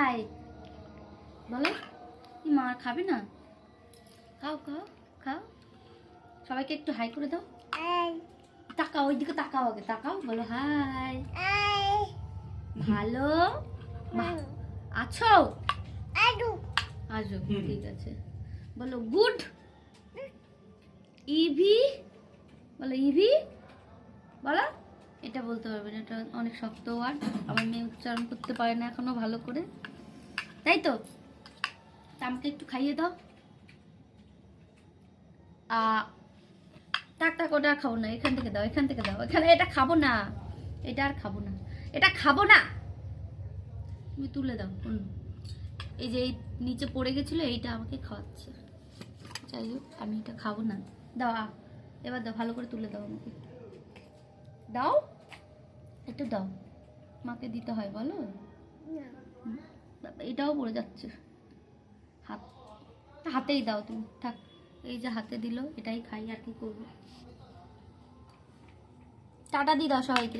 High বলো। মা খাবে না? খাও খাও খাও, সবাইকে একটু হাই করে দাও। তাকাও ওইদিকে, তাকাও আগে, তাকাও, বলো হাই। ভালো আছো? আজো, ঠিক আছে। বলো গুড। ইভি বলো, ইভি বলো। এটা বলতে পারবে না, এটা অনেক শক্ত ওয়ার্ড, আমার মেয়ে উচ্চারণ করতে পারে না এখনো ভালো করে, তাই তো? আমাকে একটু খাইয়ে দাও। থাক থাক, ওটা আর খাবো না, এখান থেকে দাও, এখান থেকে দাও, এখানে। এটা খাবো না, এটা আর খাবো না, এটা খাবো না। তুমি তুলে দাও। এই যে এই নিচে পড়ে গেছিল, এইটা আমাকে খাওয়াচ্ছে। যাই হোক, আমি এটা খাবো না। দাও এবার দাও, ভালো করে তুলে দাও আমাকে, দাও, একটু দাও। মাকে দিতে হয় বলো। এটাও পড়ে যাচ্ছে, হাতেই দাও তুমি, থাক। এই যে হাতে দিল, এটাই খাই, আর কি করবো। টাটা দি দাও সবাইকে।